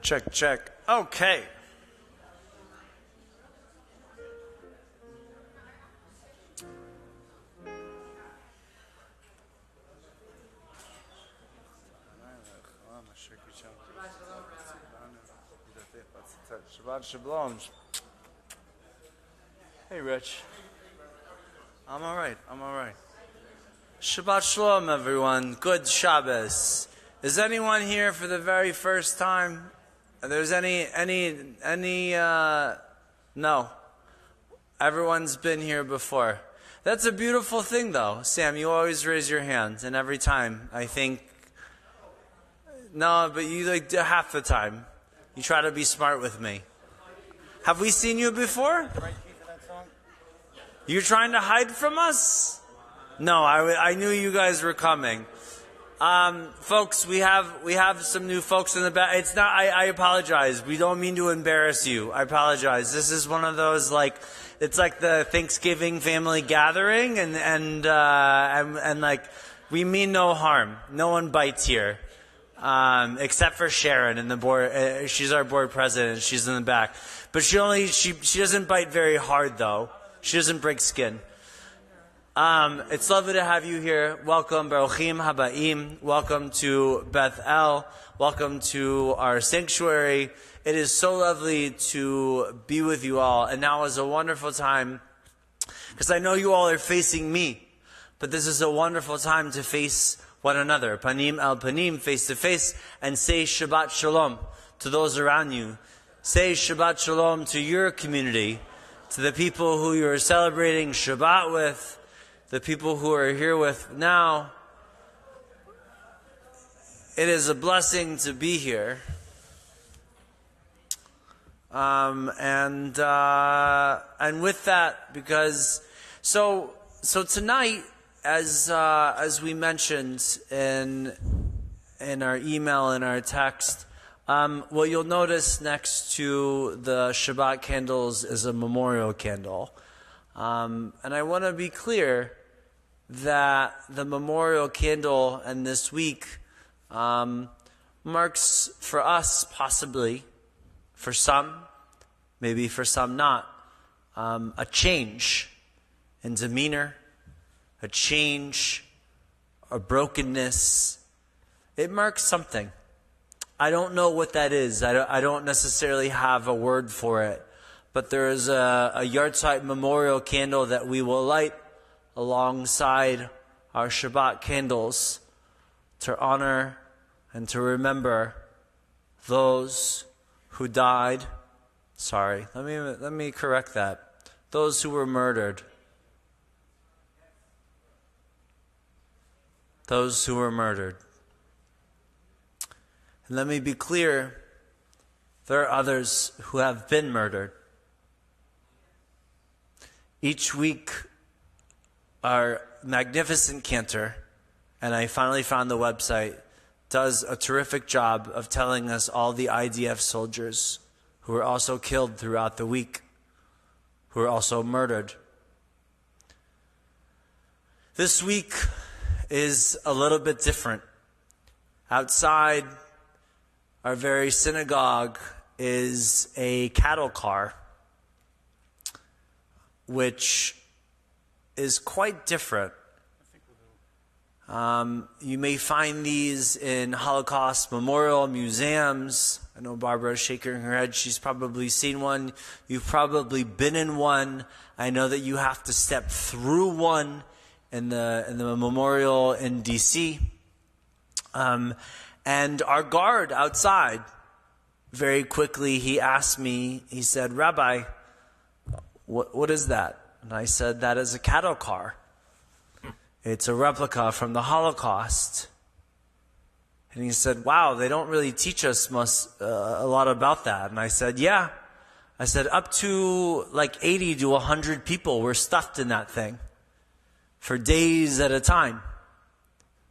Check. Okay. Shabbat Shalom. Hey, Rich. I'm all right. Shabbat Shalom, everyone. Good Shabbos. Is anyone here for the very first time? There's no. Everyone's been here before. That's a beautiful thing, though. Sam, you always raise your hand, and every time, I think... No, but you like half the time. You try to be smart with me. Have we seen you before? You're trying to hide from us? No, I knew you guys were coming. Folks, we have some new folks in the back. It's not. I apologize. We don't mean to embarrass you. I apologize. This is one of those it's like the Thanksgiving family gathering, and like we mean no harm. No one bites here, except for Sharon and the board. She's our board president. She's in the back, but she doesn't bite very hard though. She doesn't break skin. It's lovely to have you here. Welcome, Baruchim Habaim. Welcome to Beth El. Welcome to our sanctuary. It is so lovely to be with you all. And now is a wonderful time, because I know you all are facing me, but this is a wonderful time to face one another. Panim el panim, face to face, and say Shabbat Shalom to those around you. Say Shabbat Shalom to your community, to the people who you are celebrating Shabbat with, the people who are here with now. It is a blessing to be here. And with that, because so tonight, as we mentioned in our email and our text, what you'll notice next to the Shabbat candles is a memorial candle. And I want to be clear that the memorial candle and this week marks for us, possibly, for some, maybe for some not, a change in demeanor, a change, a brokenness. It marks something. I don't know what that is. I don't necessarily have a word for it. But there is a yahrzeit memorial candle that we will light alongside our Shabbat candles to honor and to remember those who died. Sorry, let me correct that. Those who were murdered. Those who were murdered. And let me be clear, there are others who have been murdered. Each week, our magnificent Cantor, and I finally found the website, does a terrific job of telling us all the IDF soldiers who were also killed throughout the week, who were also murdered. This week is a little bit different. Outside our very synagogue is a cattle car, which is quite different. You may find these in Holocaust memorial museums. I know Barbara's shaking her head. She's probably seen one. You've probably been in one. I know that you have to step through one in the memorial in D.C. And our guard outside, very quickly, he asked me, he said, "Rabbi, what is that?" And I said, "That is a cattle car. It's a replica from the Holocaust." And he said, "Wow, they don't really teach us a lot about that." And I said, "Yeah." I said, up to like 80 to 100 people were stuffed in that thing for days at a time.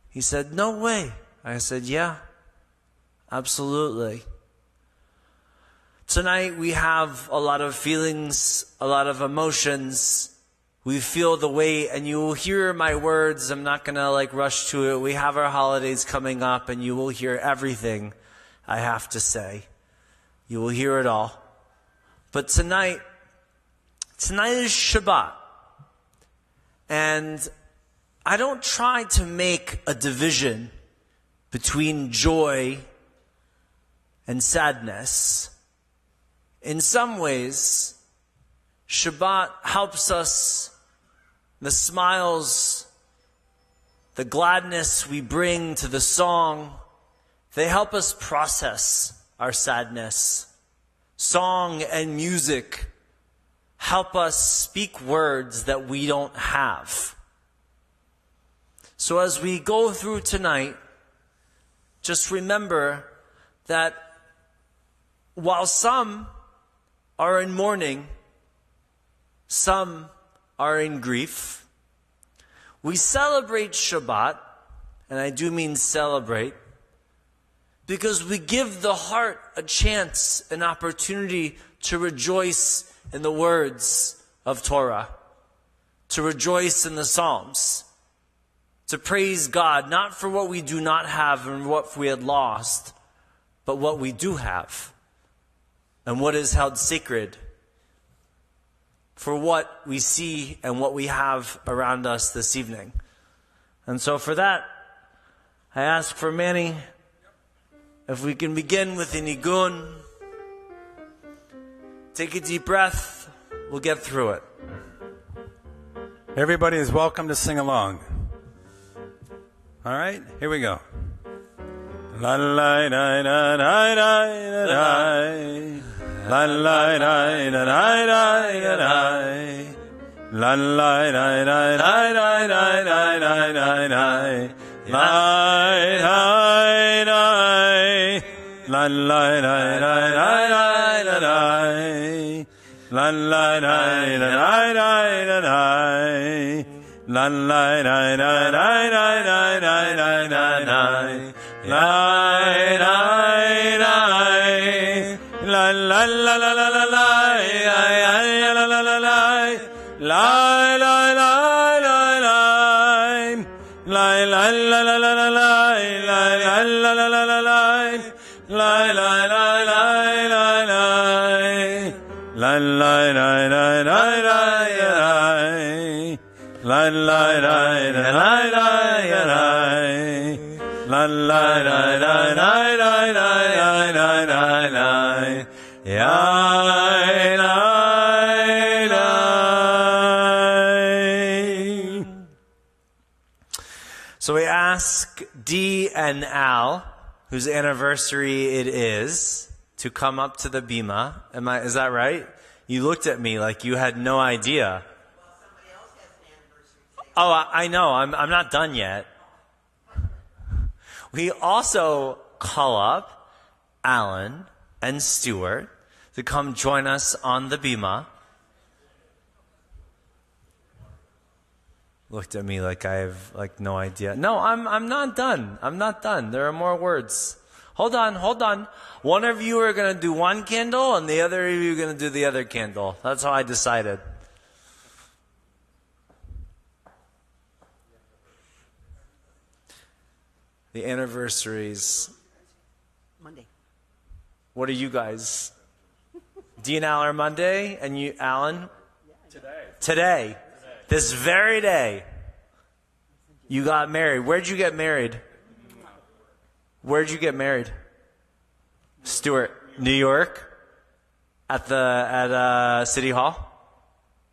He said, "No way." I said, "Yeah, absolutely." Tonight we have a lot of feelings, a lot of emotions. We feel the weight, and you will hear my words. I'm not going to rush to it. We have our holidays coming up, and you will hear everything I have to say. You will hear it all. But tonight is Shabbat. And I don't try to make a division between joy and sadness. In some ways, Shabbat helps us, the smiles, the gladness we bring to the song, they help us process our sadness. Song and music help us speak words that we don't have. So as we go through tonight, just remember that while some are in mourning, some are in grief, we celebrate Shabbat, and I do mean celebrate, because we give the heart a chance, an opportunity to rejoice in the words of Torah, to rejoice in the Psalms, to praise God, not for what we do not have and what we had lost, but what we do have and what is held sacred, for what we see and what we have around us this evening. And so for that, I ask for Manny, if we can begin with the nigun. Take a deep breath. We'll get through it. Everybody is welcome to sing along. All right, here we go. La la la la la la la la la la la la la la So we ask Dee and Al, whose anniversary it is, to come up to the bima. Is that right? You looked at me like you had no idea. Well, somebody else has an anniversary today. Oh, I know. I'm not done yet. We also call up Alan and Stuart to come join us on the bima. Looked at me like I have no idea. No, I'm not done. I'm not done. There are more words. Hold on. One of you are going to do one candle and the other of you are going to do the other candle. That's how I decided. The anniversaries. Monday. What are you guys? Dee and Al are Monday, and you, Alan? Today. This very day. You got married. Where'd you get married? Where'd you get married? Stuart, New York? At City Hall?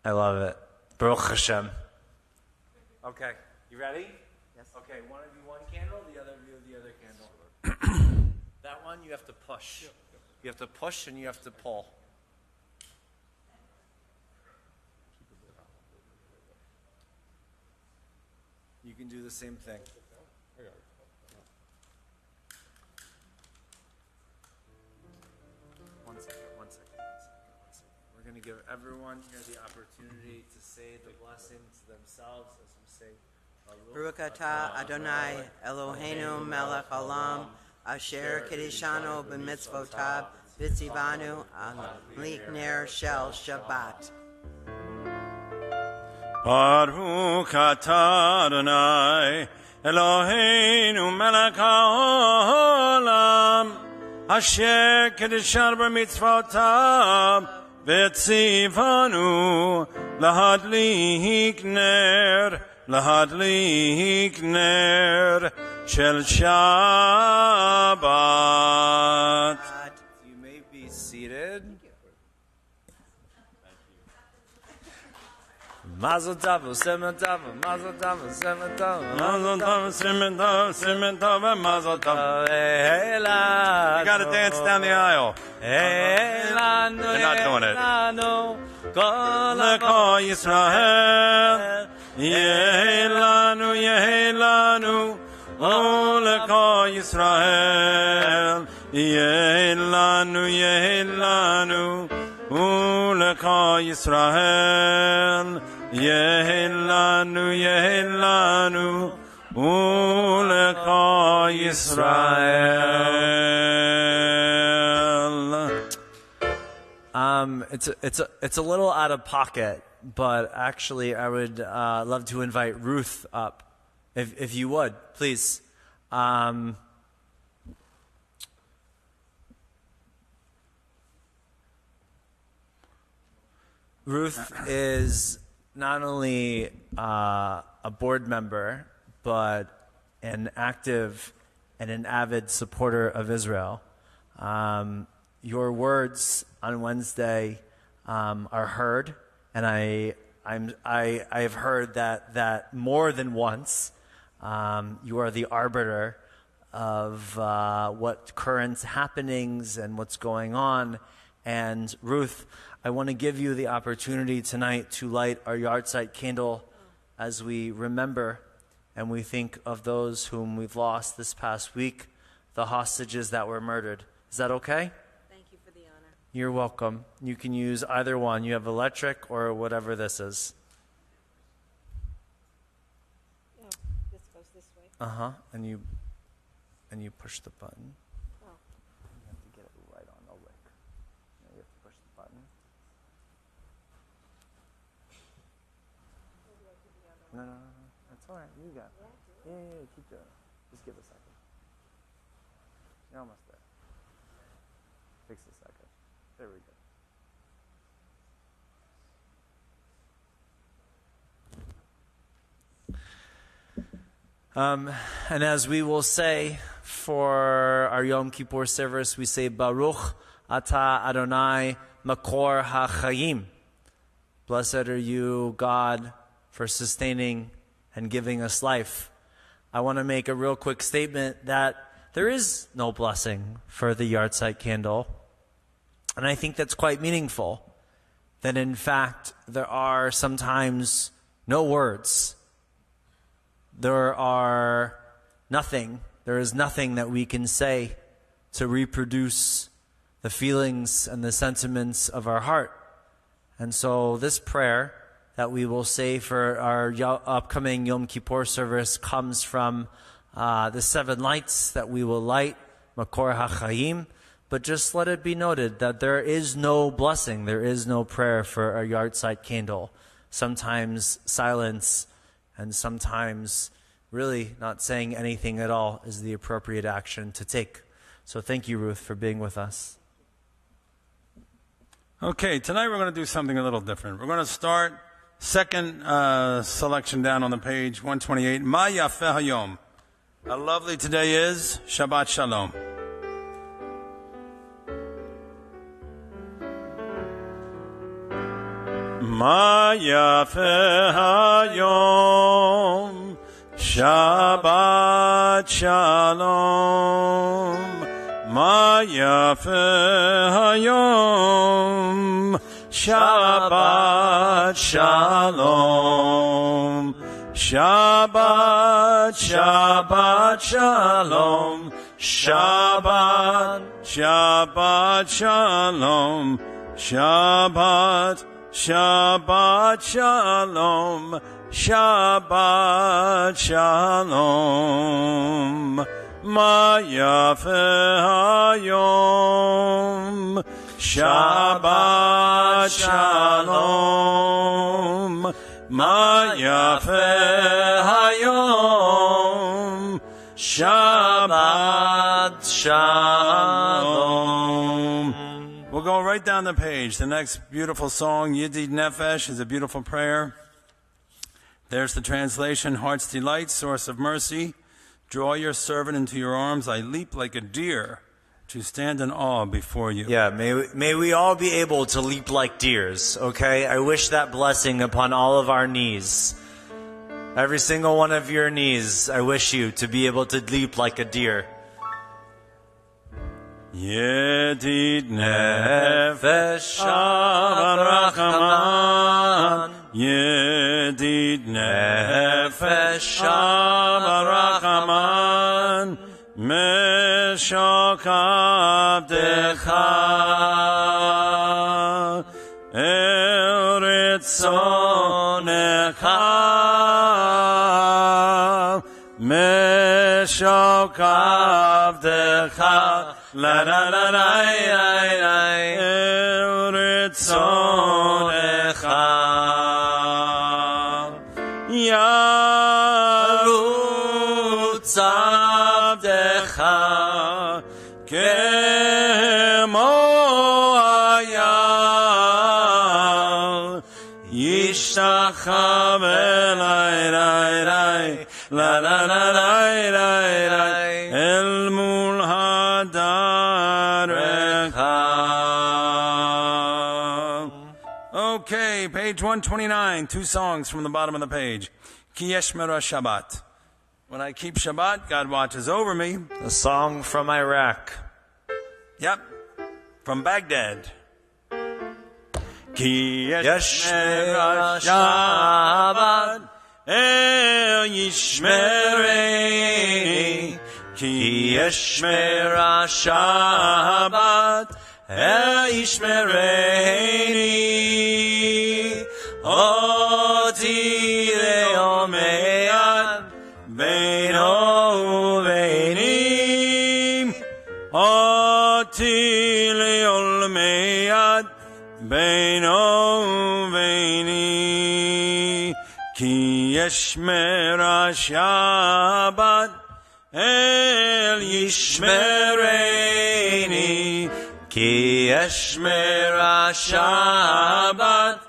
I love it. Baruch Hashem. Okay. You ready? Yes. Okay, one of you one candle, the other of you the other candle. That one you have to push. You have to push and you have to pull. You can do the same thing. One second. We're going to give everyone here the opportunity to say the blessing to themselves as we say, Baruch atah Adonai Eloheinu melech haolam asher kiddushanu b'mitzvotav v'tzivanu al likner shel Shabbat. Baruch atah Adonai Eloheinu melech haolam Asher kedishar b'mitzvotav v'tzivanu lahadlik ner shel Shabbat. You may be seated. Mazel tov, semen tov, mazel tov, semen tov, Mazel tov, semen tov, semen tov, and mazel tov. You gotta dance down the aisle. They're not doing it. L'kol Yisrael, Yehelanu, Yehelanu, oh l'kol Yisrael, Yehelanu, Yehelanu, oh l'kol Yisrael, Yehelanu, Yehelanu, oh l'kol Yisrael. It's a little out of pocket, but actually I would love to invite Ruth up, if you would, please. Ruth is not only a board member, but an active and an avid supporter of Israel. Your words on Wednesday are heard, and I have heard that more than once. You are the arbiter of what current happenings and what's going on. And Ruth, I want to give you the opportunity tonight to light our yahrzeit candle as we remember and we think of those whom we've lost this past week, the hostages that were murdered. Is that okay? Thank you for the honor. You're welcome. You can use either one. You have electric or whatever this is. Oh, this goes this way. And you push the button. Oh. You have to get it right on the wick. You have to push the button. No, that's all right. You got it. Yeah, keep doing it. Just give it a second. You're almost there. Takes a second. There we go. And as we will say for our Yom Kippur service, we say Baruch Atah Adonai Makor HaChayim. Blessed are you, God, for sustaining and giving us life. I want to make a real quick statement that there is no blessing for the yahrzeit candle. And I think that's quite meaningful. That in fact, there are sometimes no words. There is nothing that we can say to reproduce the feelings and the sentiments of our heart. And so this prayer that we will say for our upcoming Yom Kippur service comes from the 7 lights that we will light, Makor HaChayim. But just let it be noted that there is no blessing, there is no prayer for our yahrzeit candle. Sometimes silence and sometimes really not saying anything at all is the appropriate action to take. So thank you, Ruth, for being with us. Okay, tonight we're going to do something a little different. We're going to start second selection down on the page, 128. Ma Yafeh Hayom. How lovely today is. Shabbat Shalom. Ma Yafeh Hayom. Shabbat Shalom. Ma Yafeh Hayom. Shabbat Shalom. Shabbat, Shabbat Shalom. Shabbat, Shabbat Shalom. Shabbat, Shabbat Shalom. Shabbat Shalom. Ma Yafeh Hayom. Shabbat Shalom. Ma Yafeh Hayom. Shabbat Shalom. We'll go right down the page. The next beautiful song, Yedid Nefesh, is a beautiful prayer. There's the translation, Heart's Delight, Source of Mercy. Draw your servant into your arms. I leap like a deer to stand in awe before you. Yeah, may we all be able to leap like deers, okay? I wish that blessing upon all of our knees. Every single one of your knees, I wish you to be able to leap like a deer. Yedid Nefesh Rachaman, Yedid Nefesh Rachaman, Meshok Avdecha, Eretzonecha, Meshok Avdecha, La la la la la Eretzonecha Yarutz Avdecha Kemo Hayal Yishtachav Elai La la la la El Mul Okay, page 129, 2 songs from the bottom of the page. Ki Yeshmera Shabbat. When I keep Shabbat, God watches over me. A song from Iraq. Yep, from Baghdad. Ki Yeshmera Shabbat El Yishmerei. Ki Yeshmera Shabbat El Yishmereini Oti Leomead Beino Veini Oti Leomead Beino Veini Ki Yeshmera Shabbat El Yishmereini Ki Yeshmera Shabbat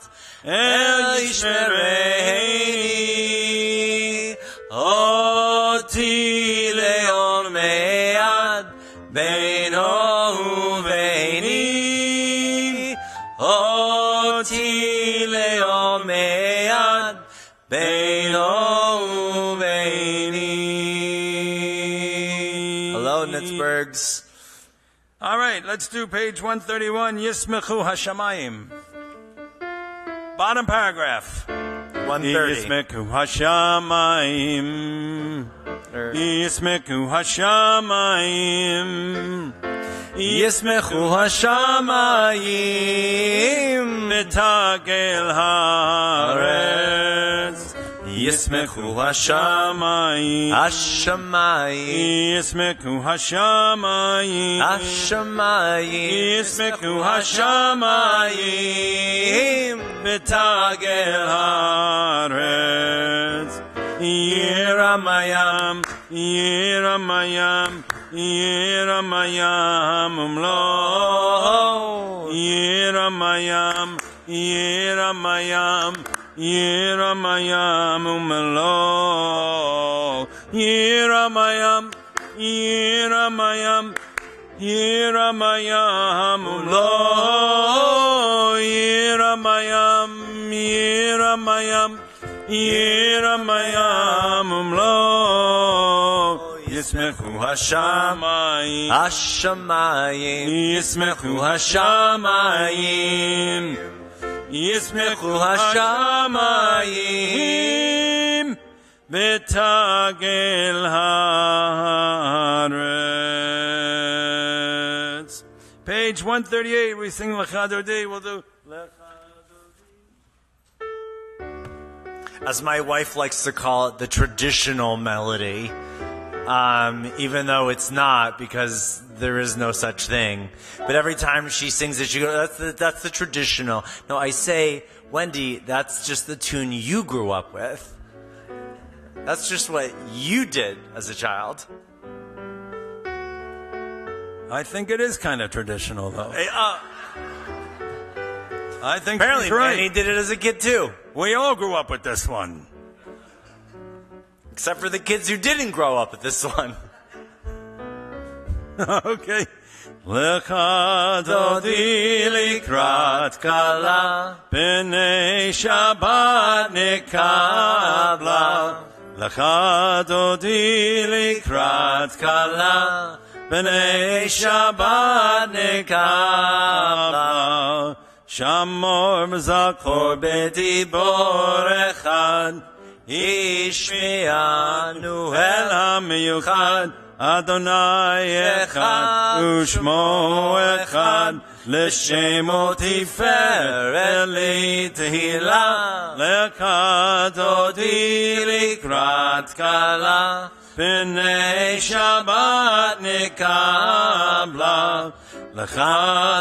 El Yishmereini Oti Leon Mead Beino Veini Oti Leon Mead Beino Veini. Hello, Nitzbergs. All right, let's do page 131, Yismechu Hashamayim. Bottom paragraph. 130. Yismechu Hashamayim. Yismechu Hashamayim. Yismechu Hashamayim Netagel Haaretz. Yismechu Hashamayim. Hashamayim Yismechu Hashamayim. Hashamayim Yismechu Hashamayim. Betagel Haaretz. Yiramayam. Yiramayam. Yiramayam umlo. Yiramayam. Yiramayam. Yiramayam umlo. Yiramayam. Yiramayam. Yiramayam umlo. Yiramayam. Yiramayam. Yiramayam umlo. Yismechu Hashamayim. Hashamayim Yismechu Hashamayim. Yismechu Hashamayim. Betagel Haaretz. Page 138, we sing Lecha Dodi. We'll do Lecha. As my wife likes to call it, the traditional melody, even though it's not, because there is no such thing. But every time she sings it, she goes, that's the traditional. No, I say, Wendy, that's just the tune you grew up with. That's just what you did as a child. I think it is kind of traditional, though. I think Apparently, she's right. Manny did it as a kid too. We all grew up with this one. Except for the kids who didn't grow up with this one. Okay. Lecha dodi likrat kala b'nei Shabbat nikabla. Lecha dodi likrat kala b'nei Shabbat nikabla. Shamor mzakor b'dibor echad ishmianu el hamiyuchad Adonai echad u'shmo echad l'shemo tiferet li tehila lecha dodi likrat kala b'nei Shabbat nikabla lecha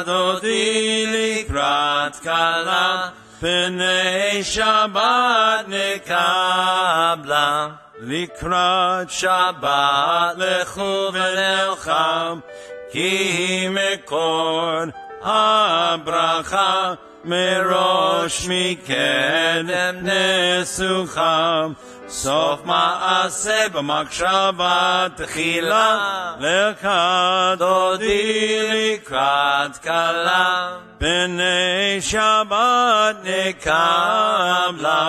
dodi likrat kala b'nei Shabbat nikabla Likrat Shabbat lechu v'nelcham ki mekor habracha merosh mikedem nesucham sof ma'aseh b'makshava techila lecha dodi likrat kala b'nei Shabbat nikabla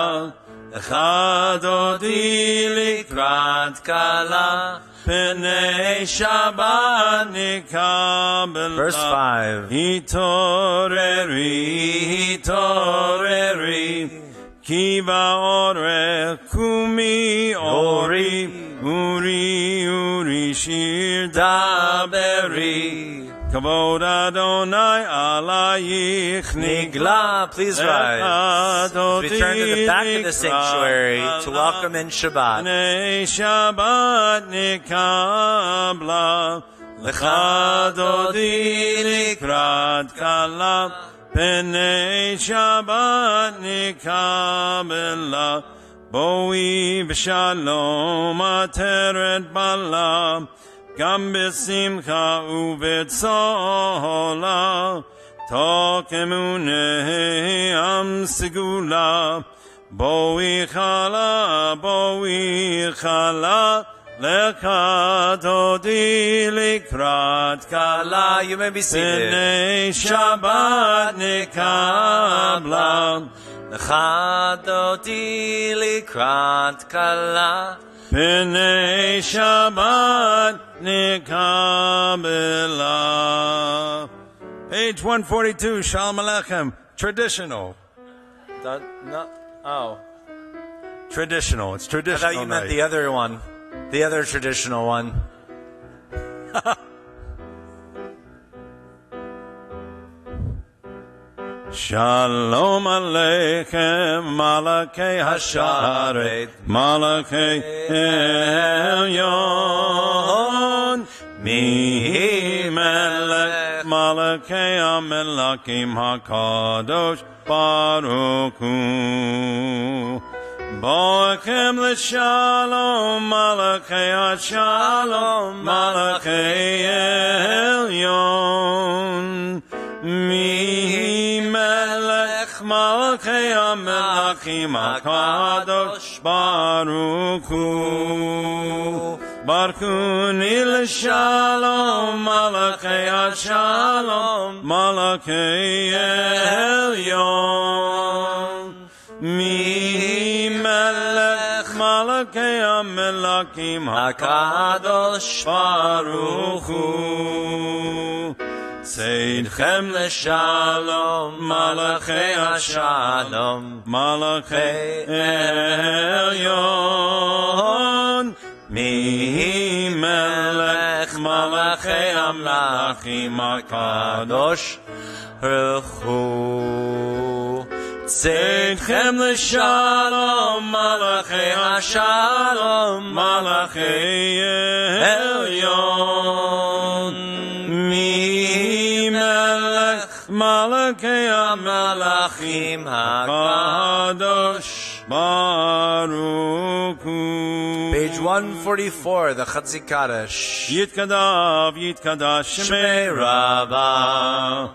Lecha dodi likrat kala b'nei Shabbat nikabla. Verse 5. Hitoreri, hitoreri, ki ba'orech kumi ori, uri shir daberi. Kavod Adonai alayich Nigla, please rise. As we turn to the back of the sanctuary to welcome in Shabbat. B'nei Shabbat nikabla lecha dodi likrat kala b'nei Shabbat nikabla boi b'shalom ateret balam Gam b'simcha u'b'tzola Tokemune am segula Boi chala Lecha dodi likrat kala You may be seated. B'nei Shabbat nikabla Lecha dodi likrat kala B'nei Shabbat nikabla. Page 142, Shalom Aleichem. Traditional. Traditional. It's I traditional. thought you meant the other one. The other traditional one. Shalom Aleichem, Malakei Hasharet, Malakei Elyon, Mihi Melech, Malakei Amelakim HaKadosh, Baruch Hu. Boakem l'shalom, Malakei HaShalom, Malakei Elyon, Mihi Melech Malkei HaMelachim HaKadosh Baruch Hu Baruchuni l'shalom Malkei HaShalom Malkei Elyon Mihi Melech Malkei HaMelachim HaKadosh Baruch Hu Seidchem l'shalom, Malachei HaShalom, Malachei Elyon, Mihi Melech, Malachei Amlachim HaKadosh Baruch Hu. Seidchem l'shalom, Malachei HaShalom, Malachei Elyon, Mihi Melech Malakei HaMelachim HaKadosh Baruch Hu. Page 144, the Chatzi Kaddish. Yitkadav, Yitkadash Shemei Rabba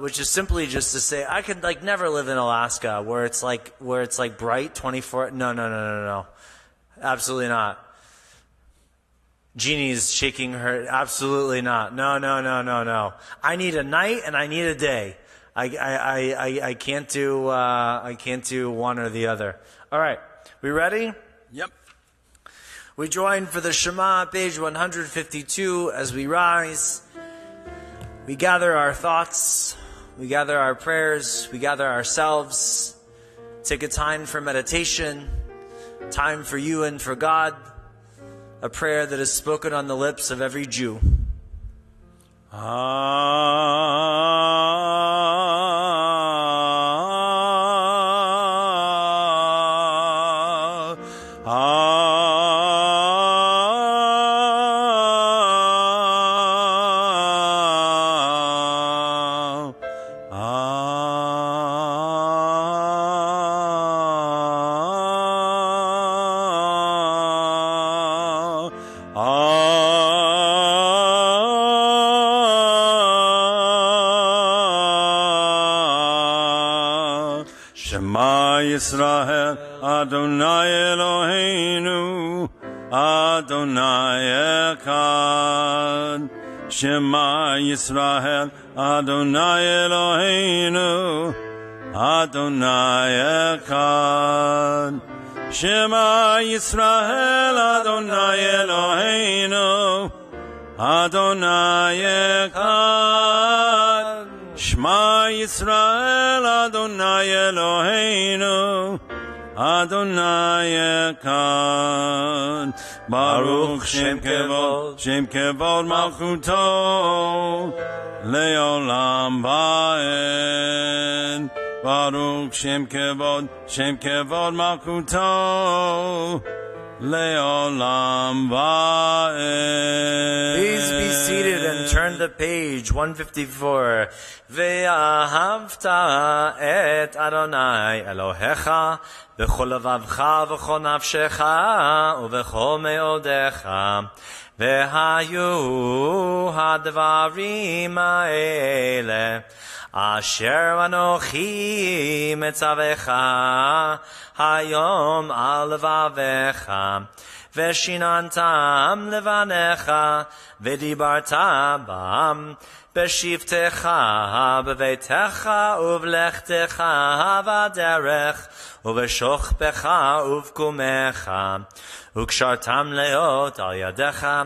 which is simply just to say I could like never live in Alaska where it's like bright 24. No, absolutely not. Jeannie's shaking her. Absolutely not. No. I need a night and I need a day. I can't do one or the other. All right, we ready? Yep. We join for the Shema, page 152. As we rise, we gather our thoughts, we gather our prayers, we gather ourselves. Take a time for meditation, time for you and for God. A prayer that is spoken on the lips of every Jew. Yisrael, Adonai Eloheinu, Adonai Echad. Shema Yisrael, Adonai Eloheinu, Adonai Echad. Shema Yisrael, Adonai Eloheinu, Adonai Echad. Shema Yisrael, Adonai Eloheinu, Adonai Echad. Baruch Shem Kevod Malchuto, Leolam Va'ed. Baruch Shem Kevod Malchuto, Leolam Va'ed. Please be seated and turn the page, 154. Ve'ahavta et Adonai Elohecha v'chol levavcha v'chol nafshecha u'v'chol me'odecha ve'hayu hadvarim ha'ele asher anochi metzavecha hayom al levavecha ve'shinantam levanecha ve'dibarta bam B'shivtecha b'veitecha uvlechtecha v'aderech uv'shochbecha uv'kumecha ukshartam leot al yadecha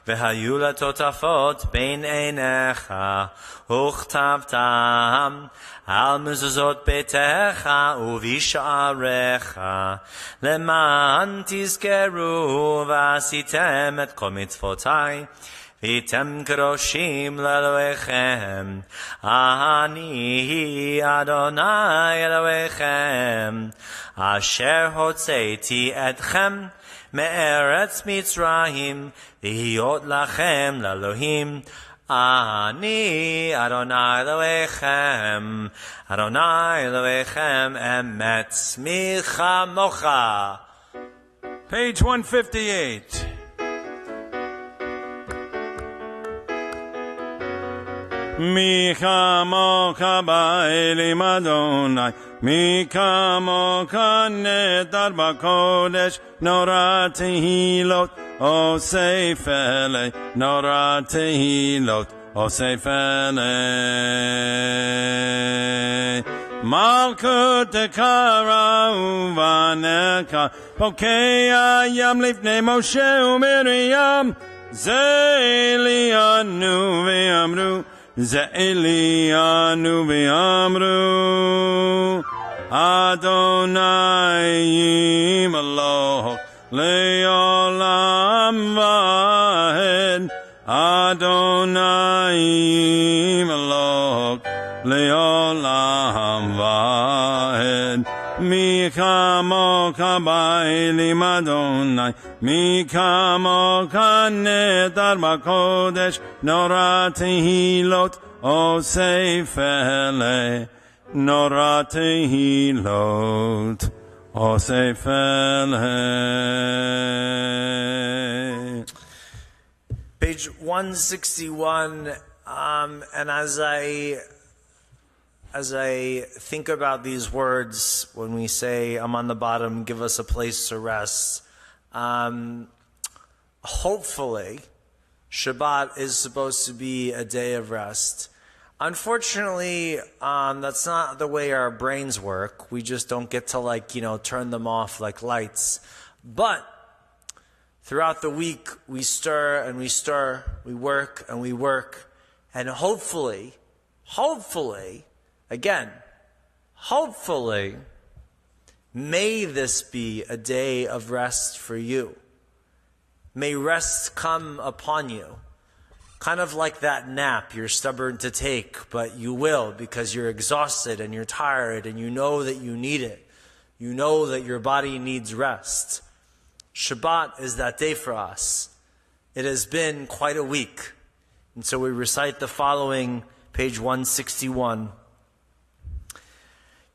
v'hayu letotafot bein einecha uchtavtam al mezuzot beitecha uv'isha'arecha leman tizkeru v'asitem et kol mitzvotai Vitem kadoshim le'Elohechem, Ani Adonai Elohechem, Asher hotzeiti etchem me'eretz Mitzrayim, v'hiyot lachem le'Elohim, Ani Adonai Elohechem, Adonai Elohechem emet michamocha. Page 158. Mi chamocha ba'elim Adonai, mi chamocha nedar b'kodesh, nora tehilot, osef ele, nora tehilot, osef ele. Malkut tekara uvaneka, pokea yam lifnei Moshe u'Miriam, ze'elianu ve'amru, Ze'elianu v'amru Adonai Yimaloch Le'olam va'ed Adonai Yimaloch Le'olam va'ed Mi chamocha ba'elim Adonai Mi chamocha nedar b'kodesh Nora tehilot osef ele Nora tehilot osef ele. Page 161, and as I as I think about these words, when we say, I'm on the bottom, give us a place to rest, hopefully, Shabbat is supposed to be a day of rest. Unfortunately, that's not the way our brains work. We just don't get to turn them off like lights. But throughout the week, we stir and we stir, we work and we work, and hopefully, may this be a day of rest for you. May rest come upon you. Kind of like that nap you're stubborn to take, but you will because you're exhausted and you're tired and you know that you need it. You know that your body needs rest. Shabbat is that day for us. It has been quite a week. And so we recite the following, page 161.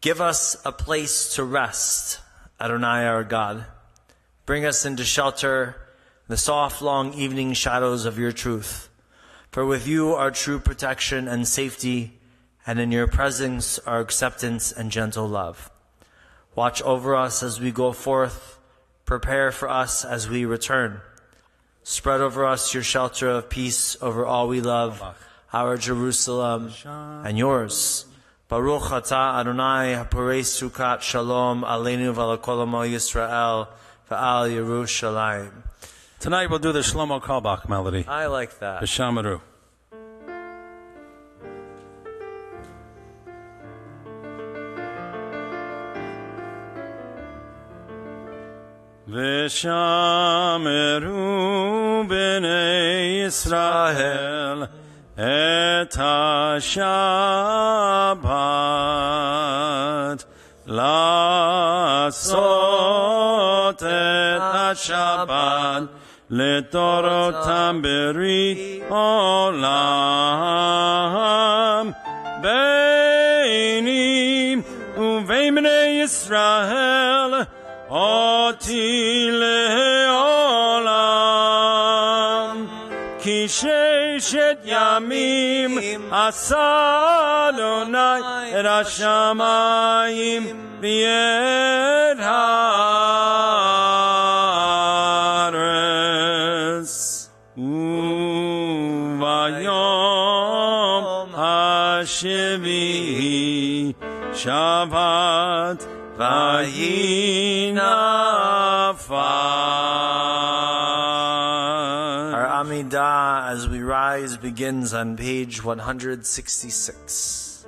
Give us a place to rest, Adonai our God. Bring us into shelter, the soft, long evening shadows of your truth. For with you are true protection and safety, and in your presence are acceptance and gentle love. Watch over us as we go forth. Prepare for us as we return. Spread over us your shelter of peace over all we love, our Jerusalem and yours. Baruch atah Adonai haporei sukat shalom aleinu v'al kol amo Yisrael v'al Yerushalayim. Tonight we'll do the Shlomo Kalbach melody. I like that. The Shamaru. V'shameru b'nei Yisrael et ha-Shabbat la'asot et ha-Shabbat Letorotam beri olam beinim uvei Yisrael oti leolam ki sheshet yamim asa Adonai et hashamayim v'et Shivi Shabbat Vayinafar. Our Amidah as we rise begins on page 166.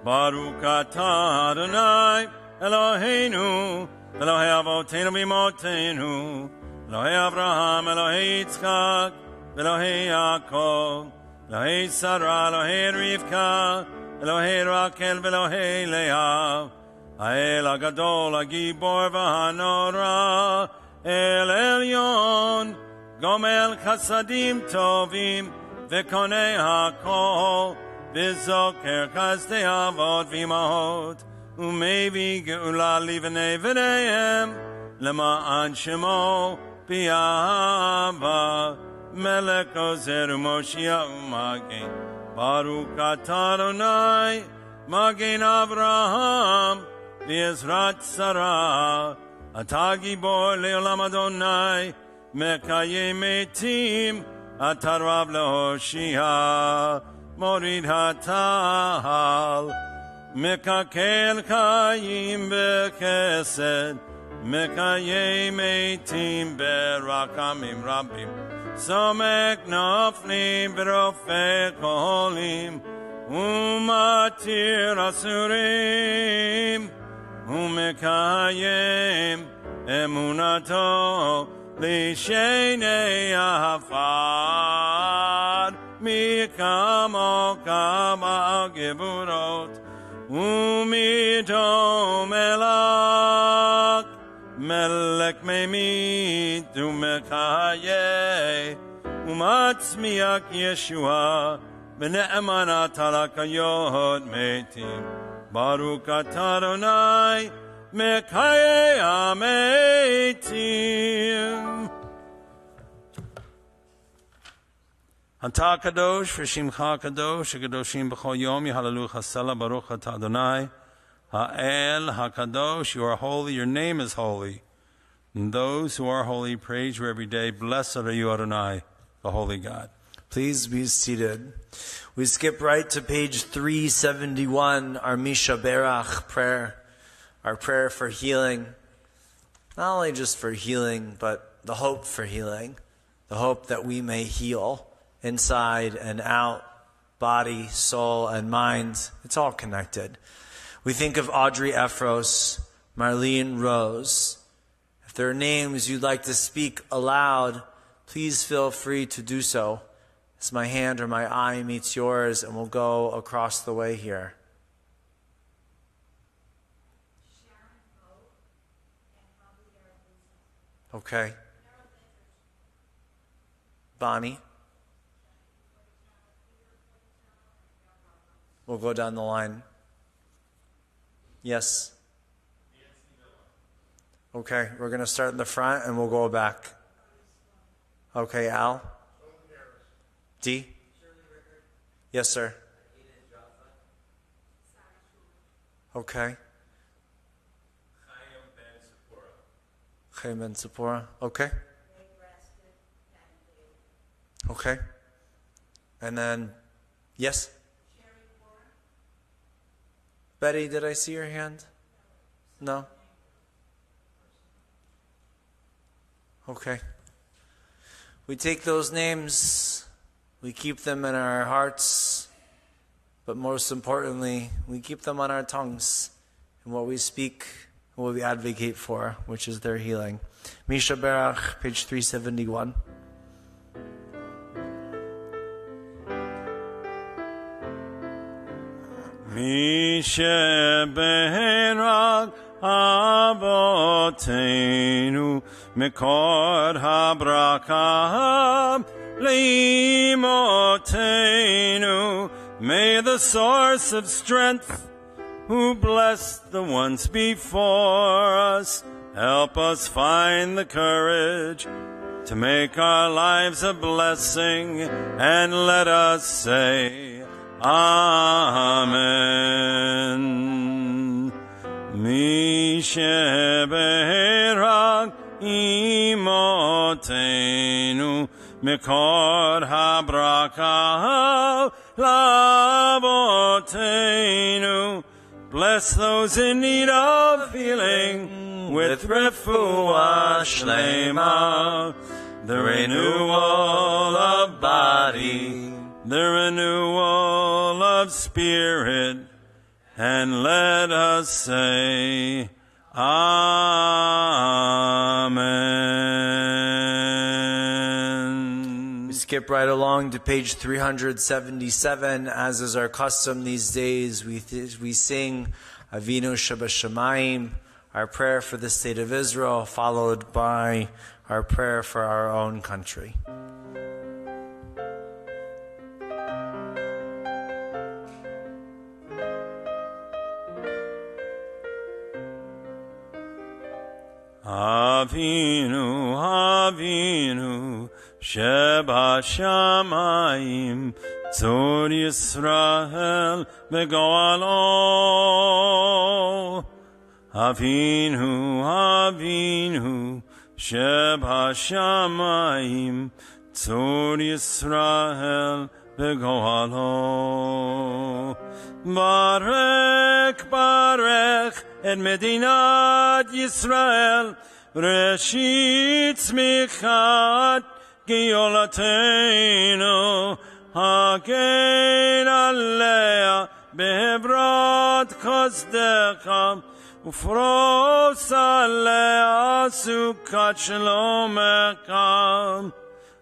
Baruch atah Adonai Eloheinu Elohei Avoteinu v'Imotenu Elohei Avraham, Elohei Yitzchak, Elohei Yaakov, Elohei Sarah, Elohei Rivka, Elohei Rakel, Elohei Leah, Ha'el HaGadol, HaGibor v'Hanora, El Elyon, Gomel Chasadim Tovim, V'konei HaKol, V'zoker Chazdei Avot v'Imahot, Umevi Geula Livnei V'neihem, Lema'an Shemo, Pi'ava, Melech Ozer Moshiach U'Magen, Baruch atah Adonai, Magen Avraham, V'ezrat Sarah, Atah Gibor Le'olam Adonai, Mekayem Metim, Atah Rav Lehoshia, Morid Hatal, Mekakel Chayim B'Chesed, Mekayem Eitim Berakamim Rabbim, Somek Noflim B'Rofei Kolim, Umatir Asurim, Umekayem Emunato Lishenei Afar, Mikamo Kama Geburot, Umito Melak, Melek Memit Umekaye, Umatzmiak Yeshua, Bene'emana Talakayot Metim, Baruch atah Adonai, Mekaye Ametim. Ata kadosh v'shimcha kadosh, kadoshim b'chol yom, Yehallelu chasela baruch atah Adonai, ha'el hakadosh, you are holy, your name is holy. And those who are holy praise you every day. Blessed are you, Adonai, the holy God. Please be seated. We skip right to page 371, our Misha Berach prayer, our prayer for healing. Not only just for healing, but the hope for healing. The hope that we may heal inside and out, body, soul, and mind. It's all connected. We think of Audrey Ephros, Marlene Rose. If there are names you'd like to speak aloud, please feel free to do so. As my hand or my eye meets yours, and we'll go across the way here. Okay. Bonnie. We'll go down the line. Yes. Okay, we're going to start in the front and we'll go back. Okay, Al. D? Yes, sir. Okay. Chaim Ben Sephora. Okay. Okay. And then, yes? Betty, did I see your hand? No? Okay. We take those names, we keep them in our hearts, but most importantly, we keep them on our tongues and what we speak, and what we advocate for, which is their healing. Misha Berach, page 371. Misha Berach Avotenu Mekor Habraka Leimotenu. May the source of strength, who blessed the ones before us, help us find the courage to make our lives a blessing, and let us say Amen. Misheberach imotenu Mekor habraka lavotenu. Bless those in need of healing with refuah shlema, the renewal of body, the renewal of spirit, and let us say Amen. We skip right along to page 377. As is our custom these days, we sing Avinu Shabbat, our prayer for the state of Israel, followed by our prayer for our own country. Avinu, Avinu, Sheba Shamayim, Tzor Yisrael Begoalo. Avinu, Avinu, Sheba Shamayim, Tzor Yisrael Begoalo. Barek, Barek, et Medinat Yisrael, Reshit Tzmichat Geolatenu, Hagen Alea Behevrat Chazdecha, Ufros Alea Sukat Shlomecha.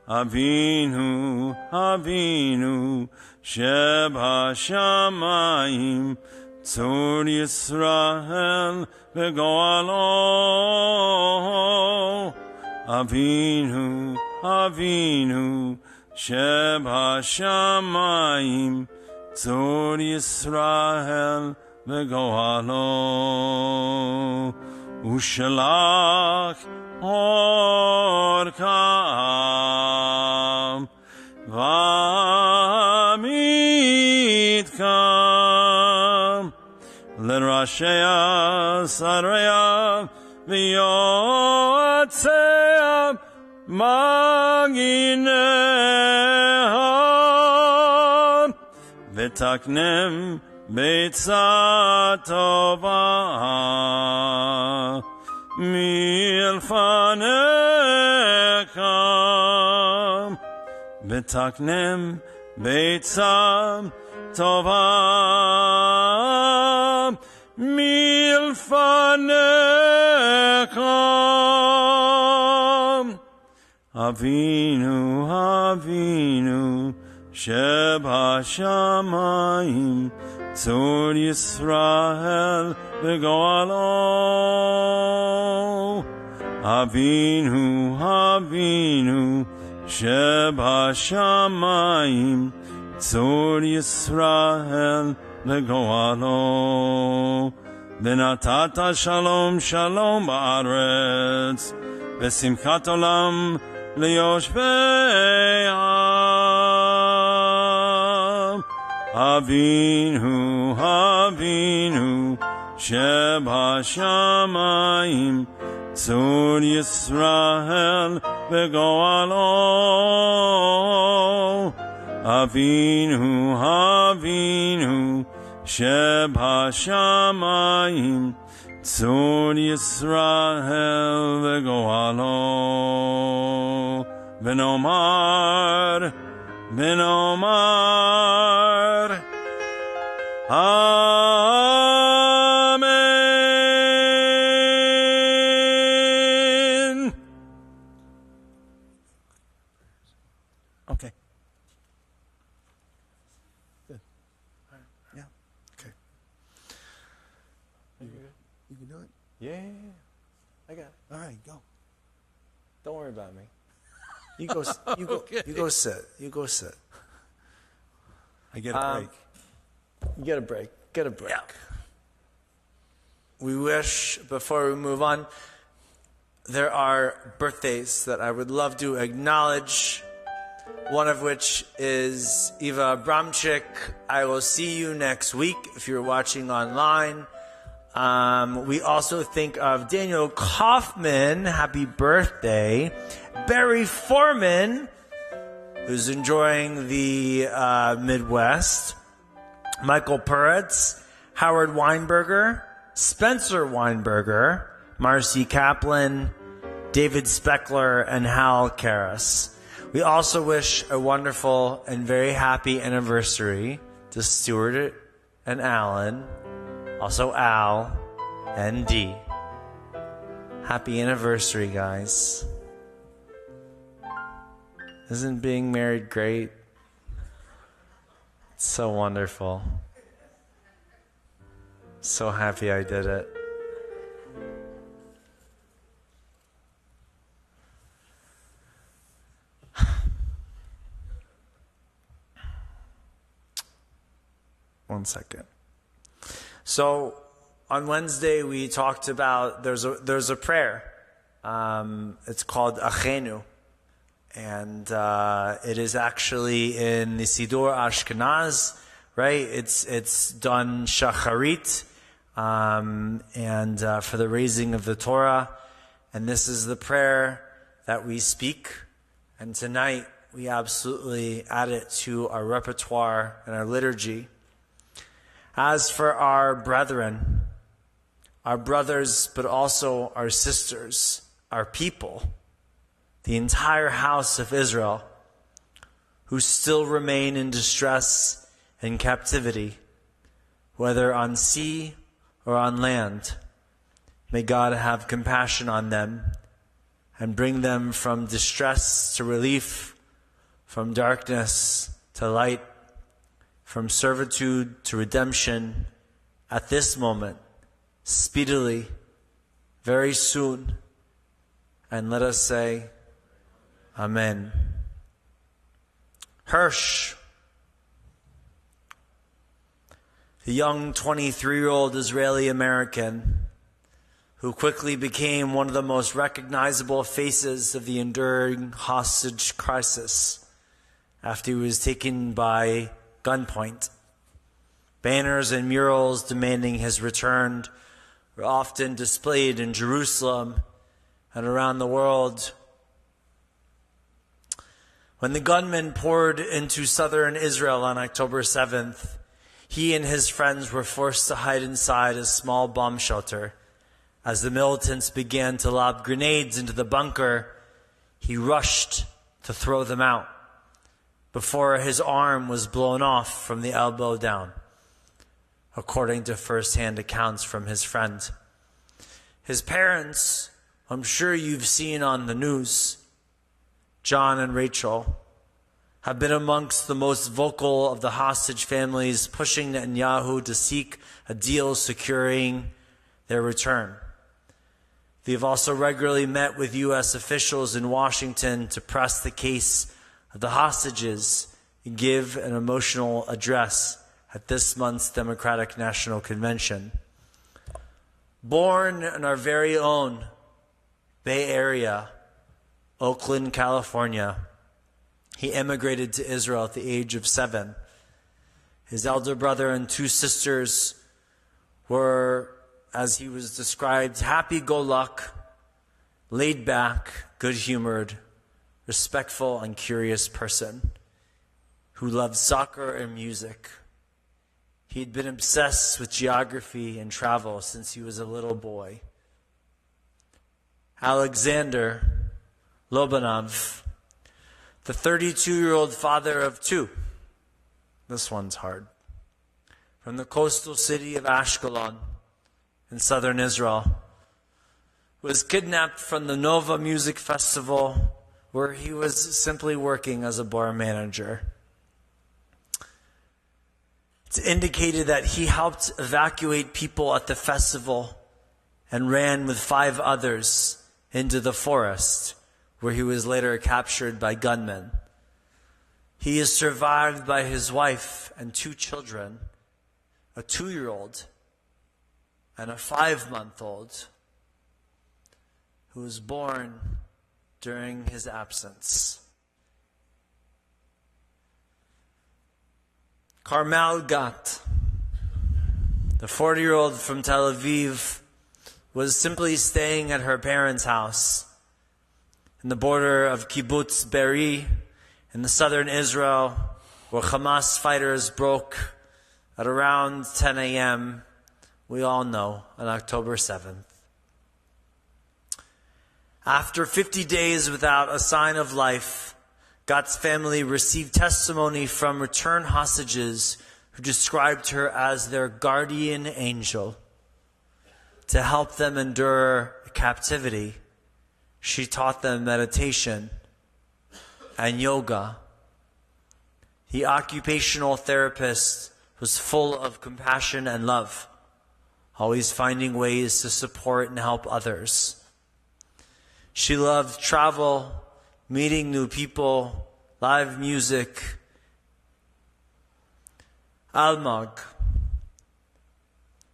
Avinu, Avinu, Sheba Shamayim, Tzor Yisrael Begoalo. Avinu, Avinu, Sheba Shamayim, Tzor Yisrael Begoalo. Ushalach Orkam v'amitkam l'rashea saraya v'yotzea magineha v'taknem beitzah tova milfanekam v'taknem beitzah tova milfanekam Avinu, Avinu, Shebashamayim, Tzur Yisrael, V'goalo. Avinu, Avinu, Shebashamayim, Tzur Yisrael, V'goalo. V'natata shalom, shalom ba'aretz, V'simchat olam, liyoshvei Avinu, Avinu, Shebashamayim, Tzur Yisrael, V'goalo. Avinu, Avinu, Shebashamayim, Tzur Yisrael v'goalo. V'nomar, v'nomar, Amen. Okay. Good. All right. Yeah. Okay. You can do it? Yeah. I got it. All right, go. Don't worry about me. You go. Okay. You go sit. You go sit. I get a break. You get a break. Get a break. Yeah. We wish, before we move on, there are birthdays that I would love to acknowledge. One of which is Eva Abramchik. I will see you next week if you're watching online. We also think of Daniel Kaufman. Happy birthday. Barry Foreman, who's enjoying the Midwest. Michael Peretz, Howard Weinberger, Spencer Weinberger, Marcy Kaplan, David Speckler, and Hal Karras. We also wish a wonderful and very happy anniversary to Stuart and Alan, also Al and Dee. Happy anniversary, guys. Isn't being married great? It's so wonderful. So happy I did it. One second. So on Wednesday we talked about there's a prayer. It's called Achenu. And it is actually in the Siddur Ashkenaz, right? It's done Shacharit, and for the raising of the Torah. And this is the prayer that we speak. And tonight we absolutely add it to our repertoire and our liturgy. As for our brethren, our brothers, but also our sisters, our people, the entire house of Israel, who still remain in distress and captivity, whether on sea or on land. May God have compassion on them and bring them from distress to relief, from darkness to light, from servitude to redemption at this moment, speedily, very soon. And let us say, Amen. Hirsch, the young 23-year-old Israeli-American who quickly became one of the most recognizable faces of the enduring hostage crisis, after he was taken by gunpoint. Banners and murals demanding his return were often displayed in Jerusalem and around the world. When the gunmen poured into southern Israel on October 7th, he and his friends were forced to hide inside a small bomb shelter. As the militants began to lob grenades into the bunker, he rushed to throw them out before his arm was blown off from the elbow down, according to first-hand accounts from his friend. His parents, I'm sure you've seen on the news, John and Rachel, have been amongst the most vocal of the hostage families, pushing Netanyahu to seek a deal securing their return. They have also regularly met with U.S. officials in Washington to press the case of the hostages and give an emotional address at this month's Democratic National Convention. Born in our very own Bay Area, Oakland, California, he immigrated to Israel at the age of 7. His elder brother and 2 sisters were, as he was described, happy-go-lucky, laid-back, good-humored, respectful, and curious person who loved soccer and music. He had been obsessed with geography and travel since he was a little boy. Alexander Lobanov, the 32-year-old father of 2, this one's hard, from the coastal city of Ashkelon in southern Israel, was kidnapped from the Nova Music Festival, where he was simply working as a bar manager. It's indicated that he helped evacuate people at the festival and ran with 5 others into the forest, where he was later captured by gunmen. He is survived by his wife and 2 children, a 2-year-old and a 5-month-old, who was born during his absence. Carmel Gat, the 40-year-old from Tel Aviv, was simply staying at her parents' house in the border of Kibbutz Be'eri in the southern Israel, where Hamas fighters broke at around 10 a.m., we all know, on October 7th. After 50 days without a sign of life, Gat's family received testimony from returned hostages who described her as their guardian angel. To help them endure captivity, she taught them meditation and yoga. The occupational therapist was full of compassion and love, always finding ways to support and help others. She loved travel, meeting new people, live music. Almog,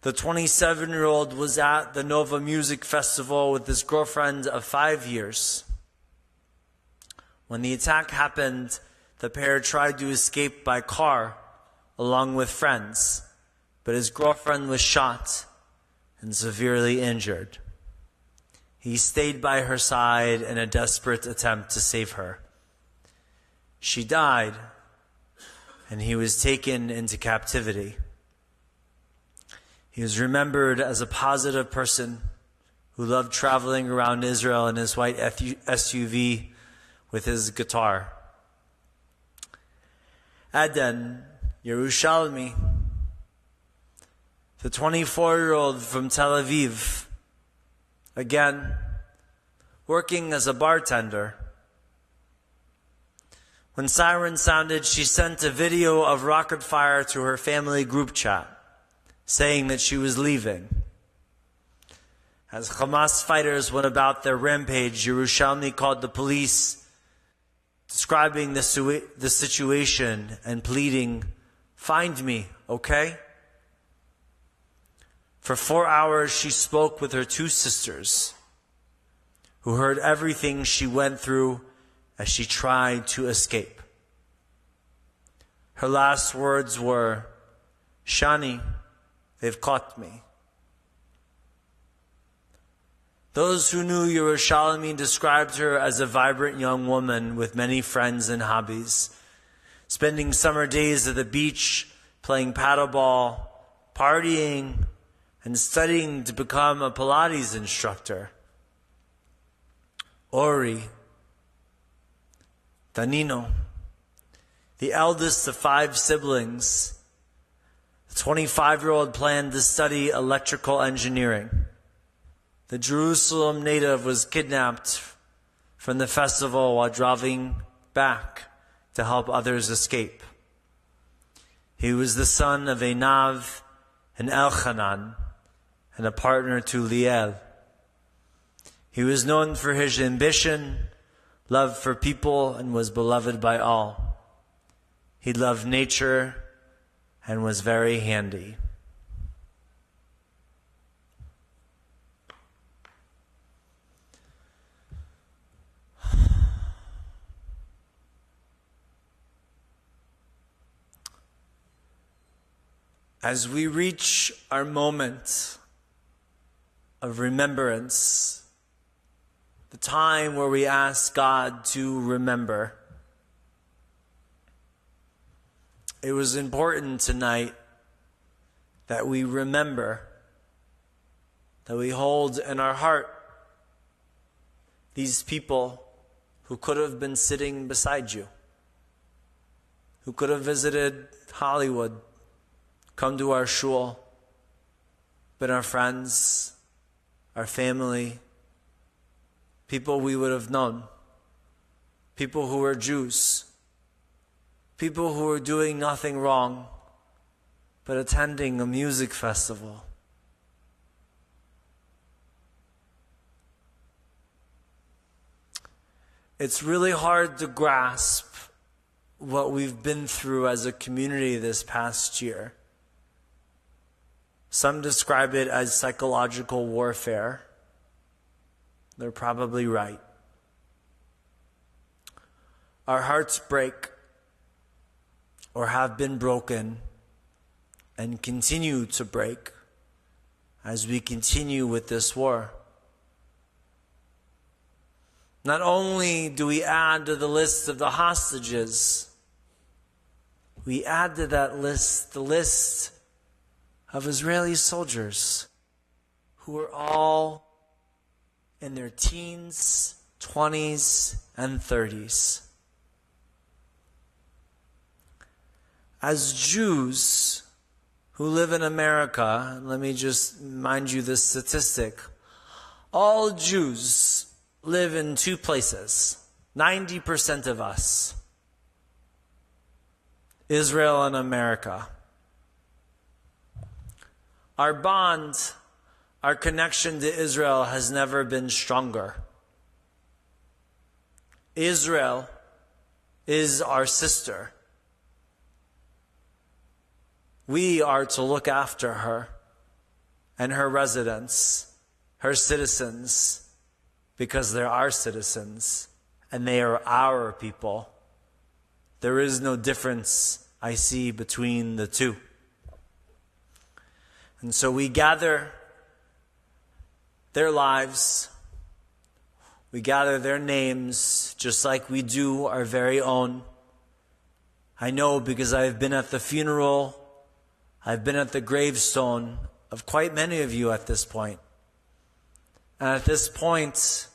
the 27-year-old, was at the Nova Music Festival with his girlfriend of 5 years. When the attack happened, the pair tried to escape by car along with friends, but his girlfriend was shot and severely injured. He stayed by her side in a desperate attempt to save her. She died, and he was taken into captivity. He was remembered as a positive person who loved traveling around Israel in his white SUV with his guitar. Aden Yerushalmi, the 24-year-old from Tel Aviv, again, working as a bartender. When sirens sounded, she sent a video of rocket fire to her family group chat, saying that she was leaving. As Hamas fighters went about their rampage, Yerushalmi called the police, describing the situation and pleading, "Find me, okay?" For 4 hours, she spoke with her 2 sisters, who heard everything she went through as she tried to escape. Her last words were, "Shani, they've caught me." Those who knew Yerushalmi described her as a vibrant young woman with many friends and hobbies, spending summer days at the beach, playing paddleball, partying, and studying to become a Pilates instructor. Ori, Danino, the eldest of 5 siblings, the 25-year-old planned to study electrical engineering. The Jerusalem native was kidnapped from the festival while driving back to help others escape. He was the son of Einav and Elchanan and a partner to Liel. He was known for his ambition, love for people, and was beloved by all. He loved nature and was very handy. As we reach our moment of remembrance, the time where we ask God to remember, it was important tonight that we remember, that we hold in our heart these people who could have been sitting beside you, who could have visited Hollywood, come to our shul, been our friends, our family, people we would have known, people who were Jews, people who were doing nothing wrong but attending a music festival. It's really hard to grasp what we've been through as a community this past year. Some describe it as psychological warfare. They're probably right. Our hearts break or have been broken and continue to break as we continue with this war. Not only do we add to the list of the hostages, we add to that list the list of Israeli soldiers who were all in their teens, 20s, and 30s. As Jews who live in America, let me just remind you this statistic. All Jews live in 2 places. 90% of us. Israel and America. Our bond, our connection to Israel has never been stronger. Israel is our sister. We are to look after her and her residents, her citizens, because they're our citizens and they are our people. There is no difference I see between the two. And so we gather their lives, we gather their names, just like we do our very own. I know because I've been at the funeral, I've been at the gravestone of quite many of you at this point. And at this point,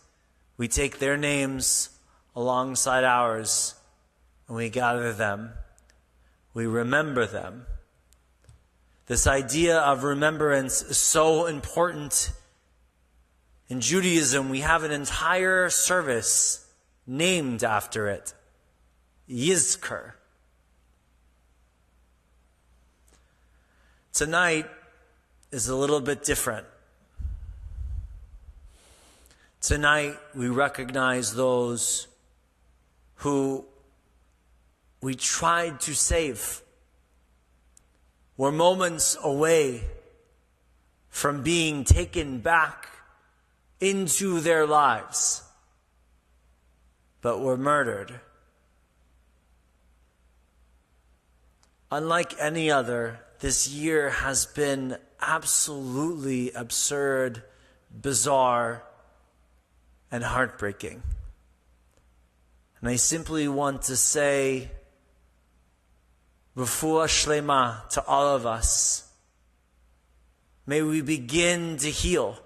we take their names alongside ours, and we gather them. We remember them. This idea of remembrance is so important. In Judaism, we have an entire service named after it. Yizkor. Tonight is a little bit different. Tonight, we recognize those who we tried to save. We're moments away from being taken back into their lives, but were murdered. Unlike any other, this year has been absolutely absurd, bizarre, and heartbreaking. And I simply want to say, Refuah Shlema to all of us. May we begin to heal.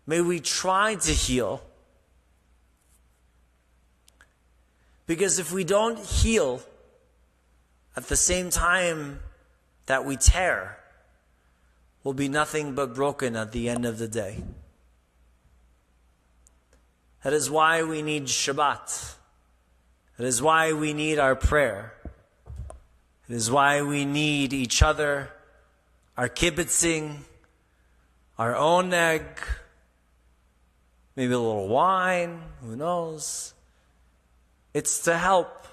May we try to heal. Because if we don't heal at the same time that we tear, we'll be nothing but broken at the end of the day. That is why we need Shabbat. That is why we need our prayer. It is why we need each other, our kibitzing, our own egg, maybe a little wine, who knows. It's to help.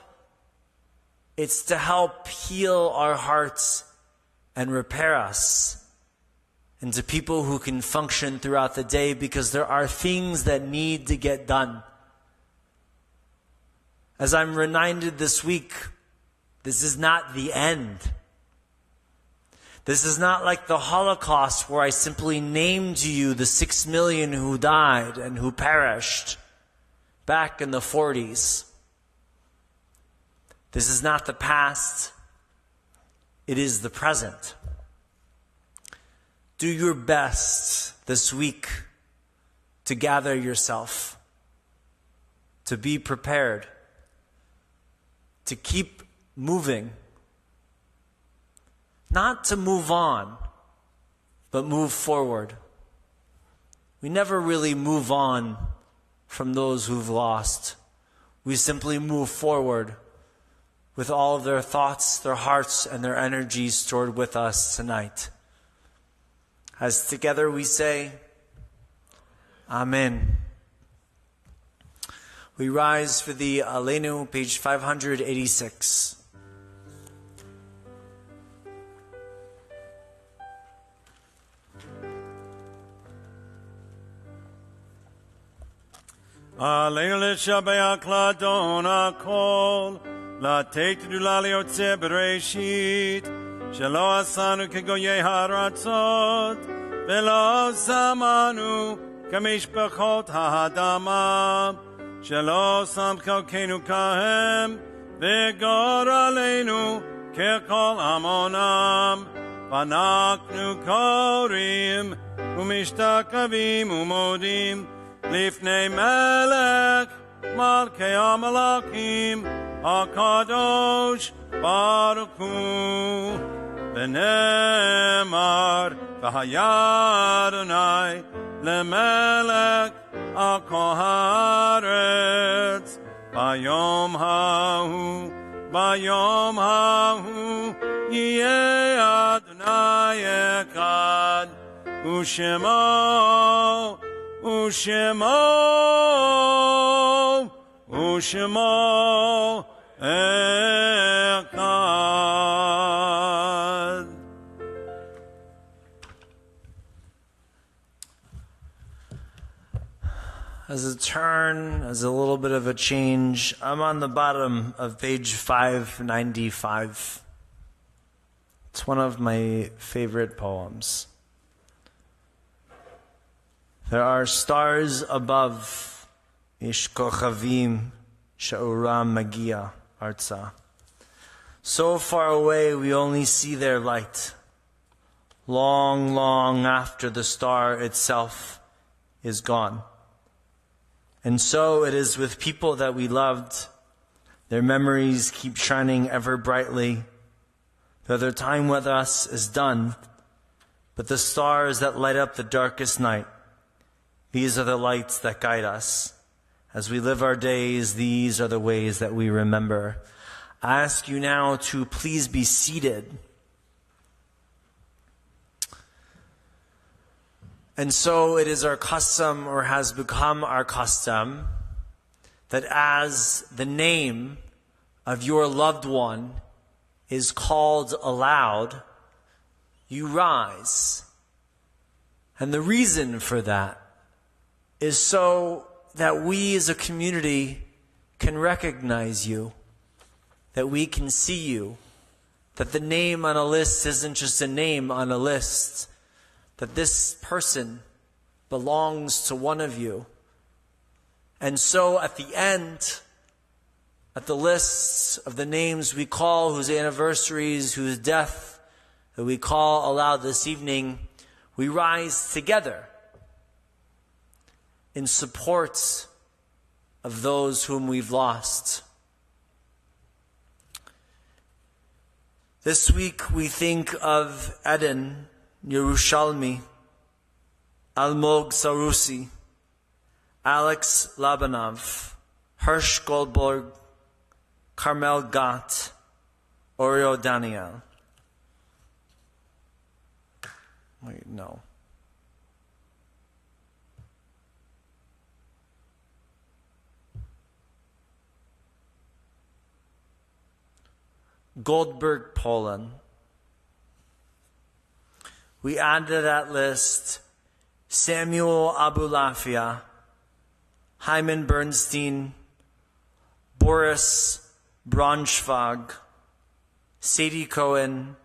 It's to help heal our hearts and repair us into people who can function throughout the day, because there are things that need to get done. As I'm reminded this week, this is not the end. This is not like the Holocaust, where I simply named to you the 6 million who died and who perished back in the 40s. This is not the past. It is the present. Do your best this week to gather yourself, to be prepared, to keep moving. Not to move on, but move forward. We never really move on from those who've lost. We simply move forward with all of their thoughts, their hearts, and their energies stored with us tonight. As together we say, Amen. We rise for the Aleinu, page 586. Aleinu l'shabeach l'adon hakol, l'teit gdula liyotzeh bereshit, shelo asanu kegoyei haratzot, velo zamanu kemishpachot ha'adama, shelo sam chalkeinu kahem, v'gor aleinu kekol amonam, v'anaknu korim, u'mishtakavim u'modim, לפני מלך מלכי המלכים הקדוש ברוך הוא ונאמר והיה אדוני למלך על כל הארץ ביום ההוא יהיה אדוני אחד ושמו echad. As a turn, as a little bit of a change, I'm on the bottom of page 595. It's one of my favorite poems. There are stars above, ish kochavim she'oram magia arza. So far away we only see their light, long, long after the star itself is gone. And so it is with people that we loved. Their memories keep shining ever brightly, though their time with us is done. But the stars that light up the darkest night, these are the lights that guide us. As we live our days, these are the ways that we remember. I ask you now to please be seated. And so it is our custom, or has become our custom, that as the name of your loved one is called aloud, you rise. And the reason for that is so that we as a community can recognize you, that we can see you, That the name on a list isn't just a name on a list. That this person belongs to one of you. And so at the end, at the lists of the names we call, whose anniversaries, whose death that we call aloud this evening, we rise together in support of those whom we've lost. This week we think of Eden Yerushalmi, Almog Sarusi, Alex Labanov, Hirsch Goldberg, Carmel Gott, Oreo Daniel. Wait, no. Goldberg, Poland. We add to that list Samuel Abulafia, Hyman Bernstein, Boris Braunschweig, Sadie Cohen,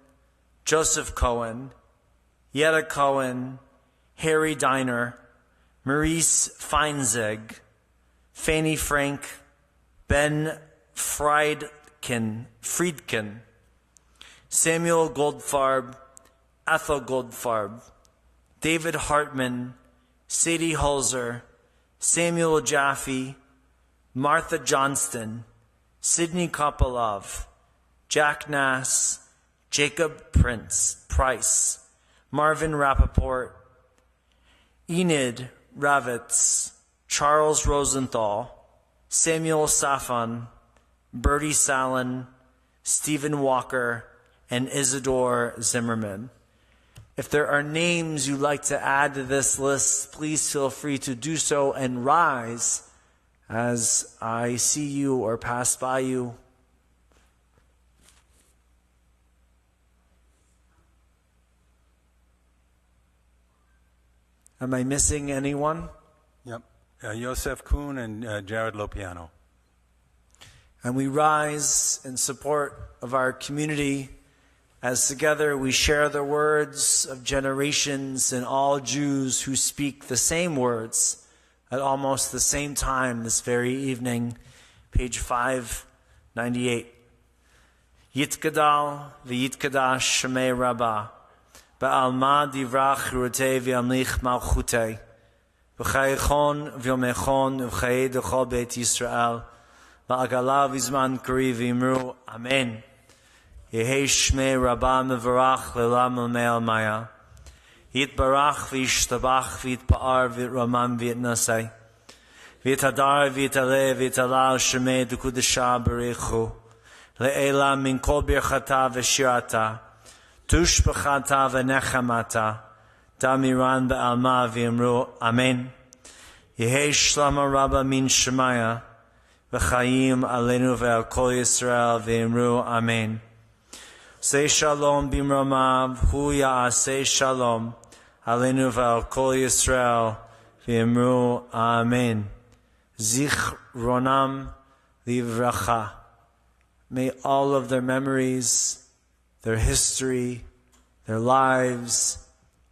Joseph Cohen, Yetta Cohen, Harry Diner, Maurice Feinzeg, Fanny Frank, Ben Friedkin, Samuel Goldfarb, Ethel Goldfarb, David Hartman, Sadie Holzer, Samuel Jaffe, Martha Johnston, Sidney Kopolov, Jack Nass, Jacob Price, Marvin Rappaport, Enid Ravitz, Charles Rosenthal, Samuel Safan, Bertie Sallin, Stephen Walker, and Isidore Zimmerman. If there are names you'd like to add to this list, please feel free to do so and rise as I see you or pass by you. Am I missing anyone? Yep. Yosef Kuhn and Jared Lopiano. And we rise in support of our community as together we share the words of generations and all Jews who speak the same words at almost the same time this very evening. Page 598. Yitkadal v'yitkadash shemei Rabba ba'alma divrach rutei v'amlich malchutei v'chayechon v'yomechon v'chayei d'chol beit Yisrael v'agala v'zman kari v'imru Amen. Yehei shmei Rabba mevarach le'lam l'me'al maya yitbarach v'yishtabach v'yitpa'ar v'yitramam v'yitnasei v'yitadar v'yitaleh v'yitalal shemei d'kudesha b'reichu le'ela min kol birchata v'shirata tushbachata v'nechamata damiran be'alma v'yimru Amen. Yehei shlama Rabba min shemaya v'chayim aleinu ve'al kol Yisrael v'yimru Amen. Say shalom bimramav hu ya'aseh shalom aleinu ve'al kol Yisrael v'yimru Amen. Zichronam livracha. May all of their memories, their history, their lives,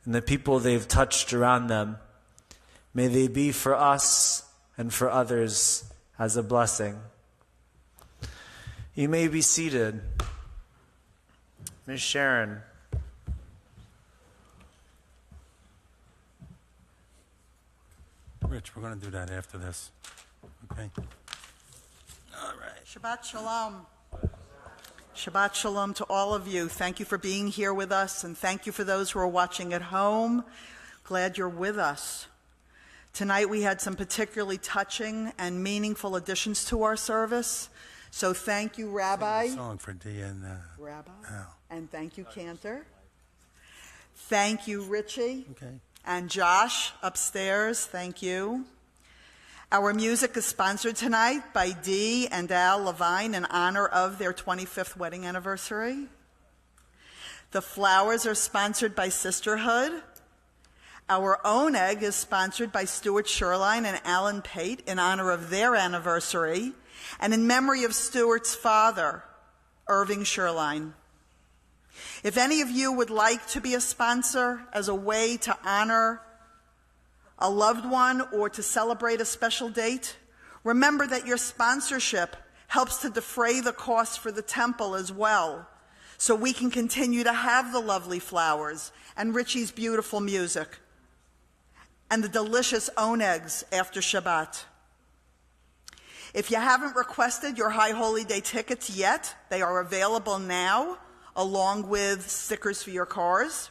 and the people they've touched around them, may they be for us and for others as a blessing. You may be seated. Ms. Sharon. Rich, we're going to do that after this. Okay? All right. Shabbat Shalom. Shabbat Shalom to all of you. Thank you for being here with us, and thank you for those who are watching at home. Glad you're with us. Tonight we had some particularly touching and meaningful additions to our service. So thank you, Rabbi. Sing a song for Dee and Rabbi. Al. And thank you, Cantor. Thank you, Richie. Okay. And Josh upstairs, thank you. Our music is sponsored tonight by Dee and Al Levine in honor of their 25th wedding anniversary. The flowers are sponsored by Sisterhood. Our own egg is sponsored by Stuart Sherline and Alan Pate in honor of their anniversary and in memory of Stuart's father, Irving Sherline. If any of you would like to be a sponsor as a way to honor a loved one or to celebrate a special date, remember that your sponsorship helps to defray the costs for the temple as well, so we can continue to have the lovely flowers and Richie's beautiful music and the delicious oneggs after Shabbat. If you haven't requested your High Holy Day tickets yet, they are available now, along with stickers for your cars.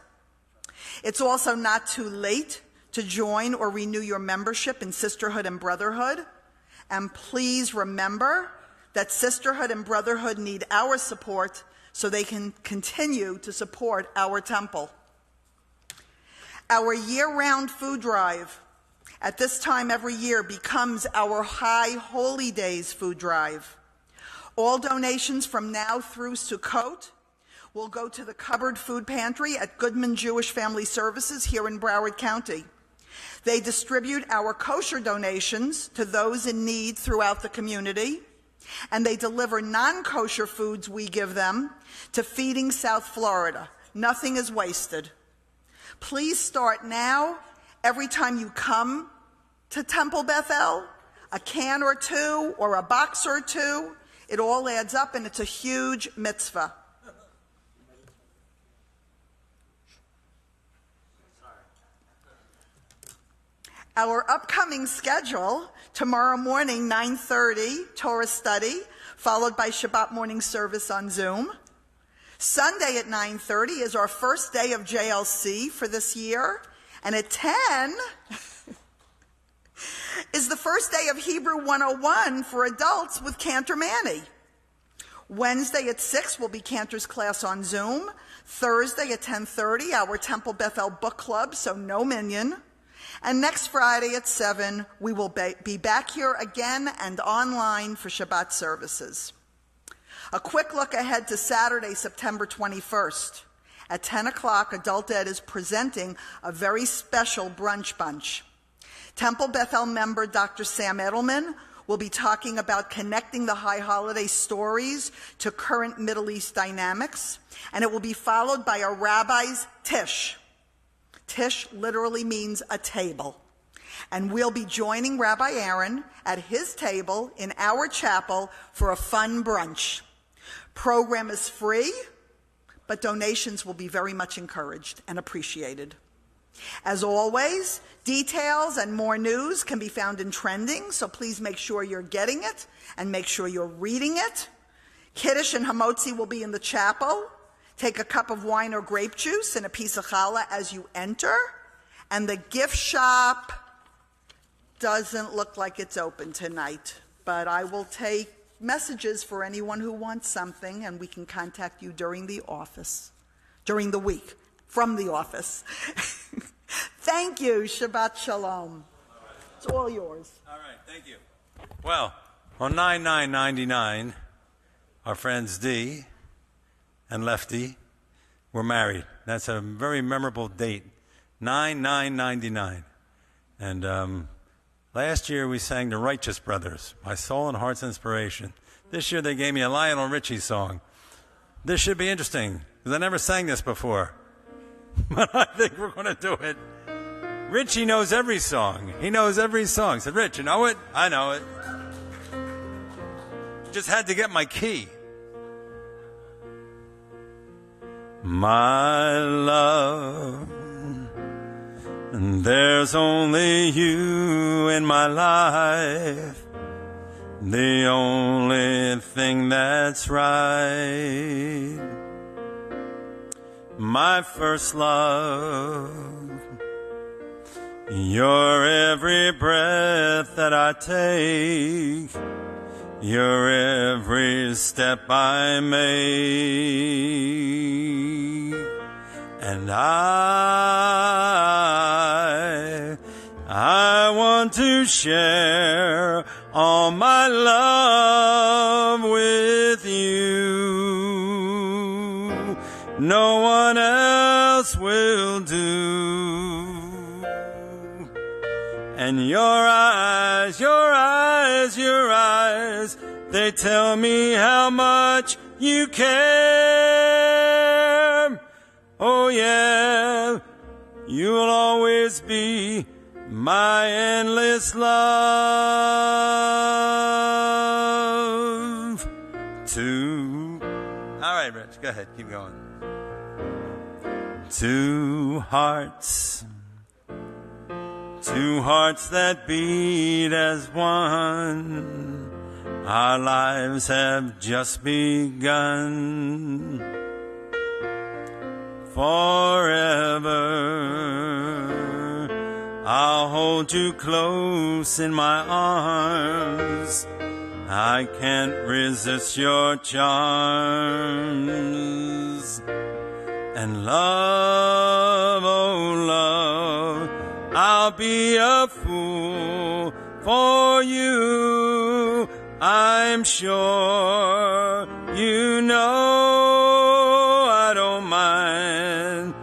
It's also not too late to join or renew your membership in Sisterhood and Brotherhood. And please remember that Sisterhood and Brotherhood need our support so they can continue to support our temple. Our year-round food drive at this time every year becomes our High Holy Days food drive. All donations from now through Sukkot will go to the Cupboard Food Pantry at Goodman Jewish Family Services here in Broward County. They distribute our kosher donations to those in need throughout the community, and they deliver non-kosher foods we give them to Feeding South Florida. Nothing is wasted. Please start now. Every time you come to Temple Bethel, a can or two or a box or two, it all adds up and it's a huge mitzvah. Our upcoming schedule: tomorrow morning, 9:30, Torah study, followed by Shabbat morning service on Zoom. Sunday at 9:30 is our first day of JLC for this year. And at 10 is the first day of Hebrew 101 for adults with Cantor Manny. Wednesday at 6 will be Cantor's class on Zoom. Thursday at 10:30, our Temple Bethel book club, so no minion. And next Friday at 7, we will be back here again and online for Shabbat services. A quick look ahead to Saturday, September 21st. At 10 o'clock, Adult Ed is presenting a very special brunch bunch. Temple Bethel member Dr. Sam Edelman will be talking about connecting the High Holiday stories to current Middle East dynamics, and it will be followed by a rabbi's tish. Tish literally means a table. And we'll be joining Rabbi Aaron at his table in our chapel for a fun brunch. Program is free, but donations will be very much encouraged and appreciated. As always, details and more news can be found in Trending, so please make sure you're getting it and make sure you're reading it. Kiddush and Hamotzi will be in the chapel. Take a cup of wine or grape juice and a piece of challah as you enter. And the gift shop doesn't look like it's open tonight, but I will take messages for anyone who wants something, and we can contact you during the week, from the office. Thank you. Shabbat Shalom. It's all yours. All right, thank you. Well, on 9/9/99, our friends Dee and Lefty were married. That's a very memorable date, 9/9/99. And last year we sang the Righteous Brothers, My Soul and Heart's Inspiration. This year they gave me a Lionel Richie song. This should be interesting, because I never sang this before. But I think we're going to do it. Richie knows every song. He knows every song. I said, Rich, you know it? I know it. Just had to get my key. My love, there's only you in my life, the only thing that's right. My first love, you're every breath that I take, you're every step I make, and I want to share all my love with you. No one else will do. And your eyes, they tell me how much you care. Oh yeah, you'll always be my endless love. All right, Rich, go ahead, keep going. Two hearts that beat as one. Our lives have just begun. Forever, I'll hold you close in my arms. I can't resist your charms. And love, oh love, I'll be a fool for you. I'm sure you know I don't mind.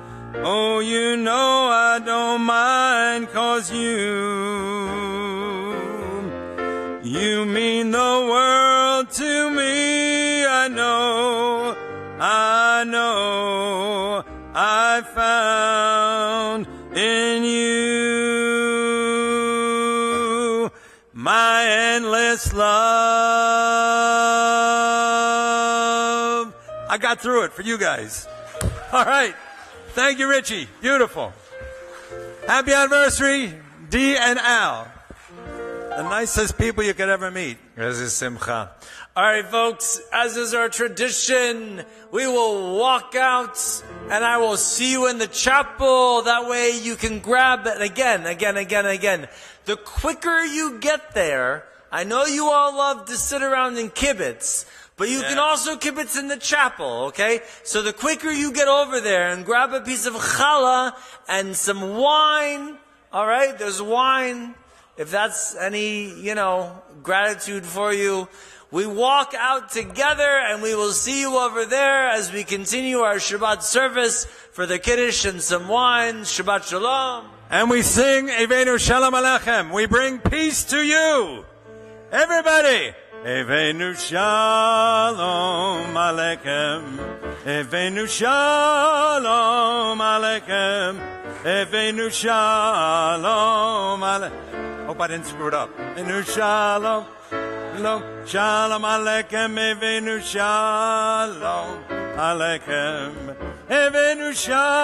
Oh, you know I don't mind, 'cause you mean the world to me. I know I found in you my endless love. I got through it for you guys. All right. Thank you, Richie. Beautiful. Happy anniversary, Dee and Al. The nicest people you could ever meet. Simcha. All right, folks, as is our tradition, we will walk out and I will see you in the chapel. That way you can grab it again. The quicker you get there, I know you all love to sit around in kibbutz, but you can also kibbutz in the chapel, okay? So the quicker you get over there and grab a piece of challah and some wine, all right? There's wine. If that's any, gratitude for you, we walk out together and we will see you over there as we continue our Shabbat service for the Kiddush and some wine. Shabbat Shalom. And we sing Eveinu Shalom Aleichem. We bring peace to you. Everybody. Eveinu Shalom Aleichem. Eveinu Shalom Aleichem. Eveinu Shalom Aleichem. Hope I didn't screw it up. Eveinu Shalom. Shalom Aleichem. Eveinu Shalom Aleichem. Eveinu Shalom.